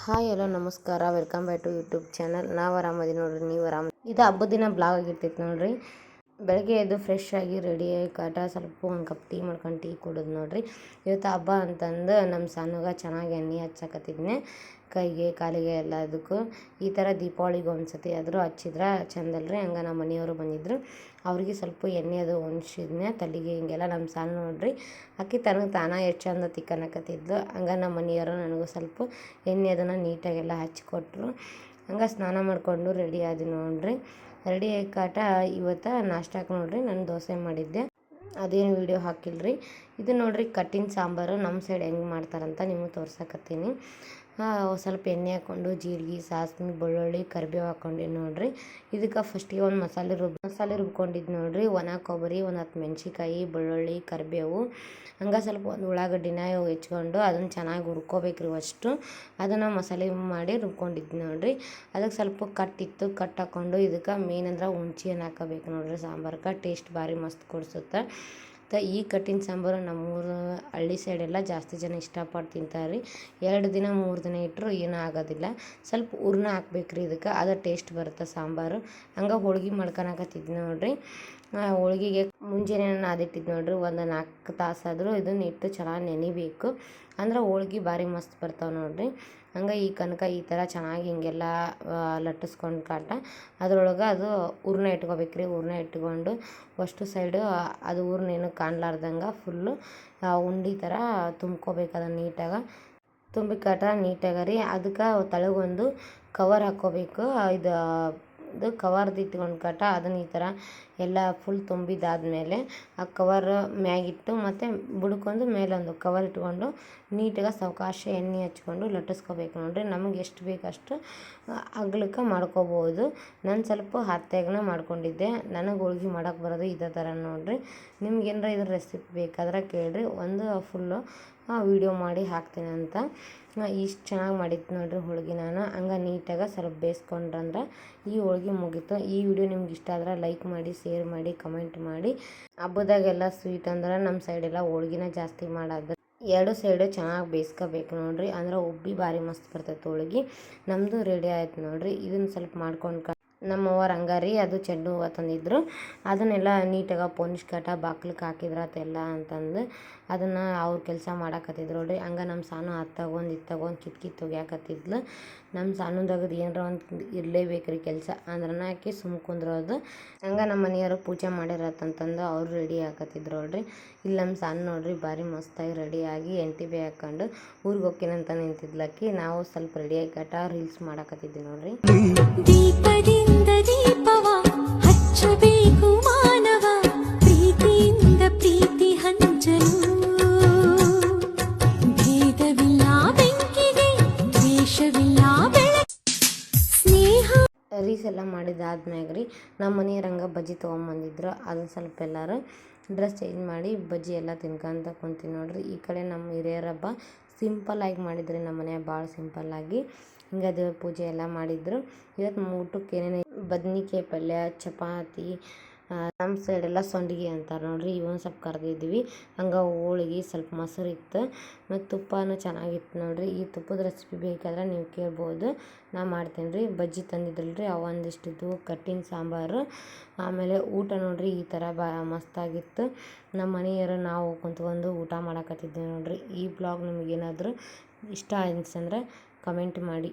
Hi hello ನಮಸ್ಕಾರ, welcome back to YouTube channel. ನಾವು ಆರಾಮದೀವಿ ನೋಡ್ರಿ, ನೀವು ಆರಾಮ. ಇದು ಹಬ್ಬದ ದಿನ ಬ್ಲಾಗ್ ಆಗಿರ್ತೈತೆ ನೋಡ್ರಿ. ಬೆಳಗ್ಗೆ ಎದ್ದು ಫ್ರೆಶ್ ಆಗಿ ರೆಡಿಯಾಗಿ ಸ್ವಲ್ಪ ಒಂದು ಕಪ್ ಟೀ ಮಾಡ್ಕೊಂಡು ಟೀ ಕುಡಿದು ನೋಡ್ರಿ. ಇವತ್ತು ಹಬ್ಬ ಅಂತಂದು ನಮ್ಮ ಸಣ್ಣಗೆ ಚೆನ್ನಾಗಿ ಎಣ್ಣೆ ಹಚ್ಚಕತ್ತಿದ್ನೆ ಕೈಗೆ ಕಾಲಿಗೆ ಎಲ್ಲದಕ್ಕೂ. ಈ ಥರ ದೀಪಾವಳಿಗೆ ಒಂದ್ಸತಿ ಆದರೂ ಹಚ್ಚಿದ್ರೆ ಚಂದಲ್ರಿ. ಹಂಗೆ ನಮ್ಮ ಮನೆಯವರು ಬಂದಿದ್ದರು, ಅವ್ರಿಗೆ ಸ್ವಲ್ಪ ಎಣ್ಣೆ ಅದು ಒಣಸಿದ್ನೆ ತಲೆಗೆ ಹಿಂಗೆಲ್ಲ. ನಮ್ಮ ಸಣ್ಣ ನೋಡ್ರಿ ಆಕೆ ತನಗೆ ಎಷ್ಟು ಚಂದ ತಿಕ್ಕನಕತ್ತಿದ್ಲು. ಹಂಗೆ ನಮ್ಮ ಮನೆಯವರು ನನಗೂ ಸ್ವಲ್ಪ ಎಣ್ಣೆ ಅದನ್ನು ನೀಟಾಗೆಲ್ಲ ಹಚ್ಚಿಕೊಟ್ರು. ಹಂಗೆ ಸ್ನಾನ ಮಾಡಿಕೊಂಡು ರೆಡಿ ಆದಿ ನೋಡ್ರಿ. ರೆಡಿ ಕಾಟ ಇವತ್ತು ನಾಷ್ಟಕ್ಕೆ ನೋಡ್ರಿ ನಾನು ದೋಸೆ ಮಾಡಿದ್ದೆ, ಅದೇನು ವೀಡಿಯೋ ಹಾಕಿಲ್ರಿ. ಇದು ನೋಡ್ರಿ ಕಟ್ಟಿನ ಸಾಂಬಾರು ನಮ್ಮ ಸೈಡ್ ಹೆಂಗೆ ಮಾಡ್ತಾರಂತ ನಿಮಗೆ ತೋರ್ಸಕತ್ತೀನಿ. ಸ್ವಲ್ಪ ಎಣ್ಣೆ ಹಾಕ್ಕೊಂಡು ಜೀರಿಗೆ, ಸಾಸಿವೆ, ಬೆಳ್ಳುಳ್ಳಿ, ಕರಿಬೇವು ಹಾಕ್ಕೊಂಡು ನೋಡ್ರಿ. ಇದಕ್ಕೆ ಫಸ್ಟಿಗೆ ಒಂದು ಮಸಾಲೆ ರುಬ್ಕೊಂಡಿದ್ದು ನೋಡ್ರಿ. ಒಣ ಕೊಬ್ಬರಿ, ಒಂದು 10 ಮೆಣಸಿನ್ಕಾಯಿ, ಬೆಳ್ಳುಳ್ಳಿ, ಕರಿಬೇವು, ಹಂಗೆ ಸ್ವಲ್ಪ ಒಂದು ಉಳ್ಳಾಗಡ್ಡಿನ ಹೆಚ್ಕೊಂಡು ಅದನ್ನು ಚೆನ್ನಾಗಿ ಹುರ್ಕೋಬೇಕ್ರಿ. ಅಷ್ಟು ಅದನ್ನು ಮಸಾಲೆ ಮಾಡಿ ರುಬ್ಕೊಂಡಿದ್ದು ನೋಡ್ರಿ. ಅದಕ್ಕೆ ಸ್ವಲ್ಪ ಕಟ್ಟಿತ್ತು, ಹಾಕ್ಕೊಂಡು ಇದಕ್ಕೆ ಮೇನ್ ಅಂದ್ರೆ ಹುಣ್ಸೆಹಣ್ಣು ಹಾಕೋಬೇಕು ನೋಡ್ರಿ. ಸಾಂಬಾರ್ಗೆ ಟೇಸ್ಟ್ ಭಾರಿ ಮಸ್ತ್ ಕೊಡ್ಸುತ್ತೆ. ಈ ಕಟ್ಟಿನ ಸಾಂಬಾರು ನಮ್ಮೂರು ಹಳ್ಳಿ ಸೈಡೆಲ್ಲ ಜಾಸ್ತಿ ಜನ ಇಷ್ಟಪಟ್ಟು ತಿಂತಾರೆ ರೀ. 2 ದಿನ 3 ದಿನ ಇಟ್ಟರು ಏನೂ ಆಗೋದಿಲ್ಲ. ಸ್ವಲ್ಪ ಹೂರ್ಣ ಹಾಕ್ಬೇಕ್ರಿ ಇದಕ್ಕೆ, ಅದು ಟೇಸ್ಟ್ ಬರುತ್ತೆ ಸಾಂಬಾರು. ಹಂಗೆ ಹೋಳ್ಗೆ ಮಾಡ್ಕೊಳಕತ್ತಿದ್ದು ನೋಡ್ರಿ. ಹೋಳ್ಗೆಗೆ ಮುಂಜಾನೆ ನಾದಿಟ್ಟಿದ್ದು ನೋಡ್ರಿ. ಒಂದು 4 ತಾಸಾದರೂ ಇದನ್ನ ಇಟ್ಟು ಚೆನ್ನಾಗಿ ನೆನಿಬೇಕು, ಅಂದ್ರೆ ಹೋಳ್ಗೆ ಭಾರಿ ಮಸ್ತ್ ಬರ್ತಾವೆ ನೋಡ್ರಿ. ಹಂಗೆ ಈ ಕನಕ ಈ ಥರ ಚೆನ್ನಾಗಿ ಹಿಂಗೆಲ್ಲ ಲಟ್ಟಿಸ್ಕೊಂಡು ಅದರೊಳಗೆ ಅದು ಹೂರ್ಣ ಇಟ್ಕೋಬೇಕ್ರಿ. ಹೂರ್ಣ ಇಟ್ಕೊಂಡು ಅಷ್ಟು ಸೈಡು ಅದು ಹೂರ್ಣ ಏನು ಕಾಣ್ಲಾರ್ದಂಗೆ ಫುಲ್ಲು ಉಂಡೆ ಥರ ತುಂಬ್ಕೋಬೇಕು. ಅದನ್ನು ನೀಟಾಗಿ ನೀಟಾಗಿ ರೀ. ಅದಕ್ಕೆ ತಳಗೊಂದು ಕವರ್ ಹಾಕ್ಕೋಬೇಕು. ಇದು ಕವರ್ದು ಇಟ್ಕೊಂಡು ಅದನ್ನು ಈ ಥರ ಎಲ್ಲ ಫುಲ್ ತುಂಬಿದಾದ್ಮೇಲೆ ಆ ಕವರ್ ಮ್ಯಾಗಿಟ್ಟು ಮತ್ತು ಬುಡ್ಕೊಂಡು ಮೇಲೊಂದು ಕವರ್ ಇಟ್ಕೊಂಡು ನೀಟಾಗಿ ಸಾವಕಾಶ ಎಣ್ಣೆ ಹಚ್ಕೊಂಡು ಲಟ್ಟಿಸ್ಕೋಬೇಕು ನೋಡ್ರಿ. ನಮಗೆ ಎಷ್ಟು ಬೇಕು ಅಷ್ಟು ಅಗಲಕ್ಕೆ ಮಾಡ್ಕೋಬೋದು. ನಾನು ಸ್ವಲ್ಪ ಹತ್ತೆಗನ ಮಾಡ್ಕೊಂಡಿದ್ದೆ. ನನಗೆ ಹೋಳ್ಗೆ ಮಾಡೋಕೆ ಬರೋದು ಇದೇ ಥರ ನೋಡ್ರಿ. ನಿಮ್ಗೆ ಏನಾರ ಇದ್ರ ರೆಸಿಪಿ ಬೇಕಾದ್ರೆ ಕೇಳಿರಿ, ಒಂದು ಫುಲ್ಲು ವೀಡಿಯೋ ಮಾಡಿ ಹಾಕ್ತೀನಿ ಅಂತ. ಇಷ್ಟು ಚೆನ್ನಾಗಿ ಮಾಡಿತ್ತು ನೋಡ್ರಿ ಹೋಳ್ಗೆ ನಾನು. ಹಂಗೆ ನೀಟಾಗಿ ಸ್ವಲ್ಪ ಬೇಯಿಸ್ಕೊಂಡ್ರಂದ್ರೆ ಈ ಹೋಳ್ಗೆ ಮುಗೀತು. ಈ ವಿಡಿಯೋ ನಿಮ್ಗೆ ಇಷ್ಟ ಆದ್ರೆ ಲೈಕ್ ಮಾಡಿ, ಶೇರ್ ಮಾಡಿ, ಕಮೆಂಟ್ ಮಾಡಿ. ಹಬ್ಬದಾಗೆಲ್ಲ ಸ್ವೀಟ್ ಅಂದ್ರೆ ನಮ್ಮ ಸೈಡೆಲ್ಲ ಹೋಳ್ಗಿನ ಜಾಸ್ತಿ ಮಾಡೋದು. 2 ಸೈಡು ಚೆನ್ನಾಗಿ ಬೇಯಿಸ್ಕೋಬೇಕು ನೋಡ್ರಿ, ಅಂದ್ರೆ ಉಬ್ಬಿ ಭಾರಿ ಮಸ್ತ್ ಬರ್ತೈತೆ ಹೋಳ್ಗೆ. ನಮ್ಮದು ರೆಡಿ ಆಯ್ತು ನೋಡ್ರಿ. ಇದನ್ನು ಸ್ವಲ್ಪ ಮಾಡ್ಕೊಂಡು ನಮ್ಮವ್ವ ರಂಗಾರಿ ಅದು ಚೆಂಡು ಹೂವು ತಂದಿದ್ರು. ಅದನ್ನೆಲ್ಲ ನೀಟಾಗಿ ಪೊನಿಷ್ಕಟ ಬಾಕ್ಲಿಗೆ ಹಾಕಿದ್ರ ಅದೆಲ್ಲ ಅಂತಂದು ಅದನ್ನು ಅವ್ರು ಕೆಲಸ ಮಾಡಾಕತ್ತಿದ್ರು ನೋಡ್ರಿ. ಹಂಗೆ ನಮ್ಮ ಸಾನು ಅದು ತಗೊಂಡು ಕಿತ್ಕಿತ್ತು ಒಗ್ಯಾಕತ್ತಿದ್ಲು. ನಮ್ಮ ಸಾನುದಾಗದು ಏನಾರ ಒಂದು ಇರಲೇಬೇಕು ರೀ ಕೆಲಸ, ಅಂದ್ರೆ ಆಕೆ ಸುಮ್ಮ ಕುಂದ್ರೋದು. ಹಂಗೆ ನಮ್ಮ ಮನೆಯವರು ಪೂಜೆ ಮಾಡಿರತ್ತಂತಂದು ಅವ್ರು ರೆಡಿ ಹಾಕತ್ತಿದ್ರು ನೋಡ್ರಿ. ಇಲ್ಲಿ ನಮ್ಮ ಸಾನು ನೋಡ್ರಿ ಭಾರಿ ಮಸ್ತಾಗಿ ರೆಡಿಯಾಗಿ ಎಂಟಿ ಬೇ ಹಾಕ್ಕೊಂಡು ಊರಿಗೆ ಹೋಗ್ತೀನಂತ ನಿಂತಿದ್ಲಕ್ಕಿ. ನಾವು ಸ್ವಲ್ಪ ರೆಡಿಯಾಗಿ ರೀಲ್ಸ್ ಮಾಡಾಕತ್ತಿದ್ವಿ ನೋಡ್ರಿ. ದೀಪದಿಂದ ದೀಪವ ಹಚ್ಚಬೇಕು ಮಾನವ, ಪ್ರೀತಿಯಿಂದ ಪ್ರೀತಿ ಹಂಚಲು, ಭೇದವಿಲ್ಲ ಬೆಂಕಿಗೆ ದ್ವೇಷವಿಲ್ಲ ಸ್ನೇಹ. ರೀಲ್ಸ್ ಎಲ್ಲ ಮಾಡಿದಾದ್ಮ್ಯಾಗ ರೀ ನಮ್ಮ ಮನೆಯವ್ರಂಗೆ ಬಜ್ಜಿ ತೊಗೊಂಬಂದಿದ್ರು. ಅದನ್ನು ಸ್ವಲ್ಪ ಎಲ್ಲರೂ ಡ್ರೆಸ್ ಚೇಂಜ್ ಮಾಡಿ ಬಜ್ಜಿ ಎಲ್ಲ ತಿನ್ಕೊಂತ ಕುಂತೀನಿ ನೋಡ್ರಿ. ಈ ಕಡೆ ನಮ್ಮ ಹಿರಿಯರ ಹಬ್ಬ ಸಿಂಪಲ್ಲಾಗಿ ಮಾಡಿದ್ರಿ. ನಮ್ಮ ಮನೆ ಭಾಳ ಸಿಂಪಲ್ಲಾಗಿ ಹಿಂಗೆ ದೇವ್ರ ಪೂಜೆ ಎಲ್ಲ ಮಾಡಿದ್ರು. ಇವತ್ತು ಊಟಕ್ಕೆ ಏನೇನು ಬದ್ನಿಕಾಯಿ ಪಲ್ಯ, ಚಪಾತಿ, ನಮ್ಮ ಸೈಡೆಲ್ಲ ಸಂಡಿಗೆ ಅಂತಾರೆ ನೋಡ್ರಿ. ಇವನು ಸ್ವಲ್ಪ ಕರೆದಿದ್ವಿ. ಹಂಗೆ ಹೋಳಿಗೆ, ಸ್ವಲ್ಪ ಮೊಸರು ಇತ್ತು ಮತ್ತು ತುಪ್ಪನೂ ಚೆನ್ನಾಗಿತ್ತು ನೋಡ್ರಿ. ಈ ತುಪ್ಪದ ರೆಸಿಪಿ ಬೇಕಾದ್ರೆ ನೀವು ಕೇಳ್ಬೋದು, ನಾ ಮಾಡ್ತೀನಿ ರೀ. ಬಜ್ಜಿ ತಂದಿದ್ರಲ್ರಿ ಅವು ಒಂದಿಷ್ಟಿದ್ದು, ಕಟ್ಟಿನ ಸಾಂಬಾರು, ಆಮೇಲೆ ಊಟ ನೋಡ್ರಿ ಈ ಥರ ಮಸ್ತಾಗಿತ್ತು. ನಮ್ಮ ಮನೆಯವರು ನಾವು ಕುಂತ್ಕೊಂಡು ಊಟ ಮಾಡಕತ್ತಿದ್ವಿ ನೋಡ್ರಿ. ಈ ಬ್ಲಾಗ್ ನಿಮಗೇನಾದರೂ ಇಷ್ಟ ಅನ್ಸಂದ್ರೆ ಕಮೆಂಟ್ ಮಾಡಿ.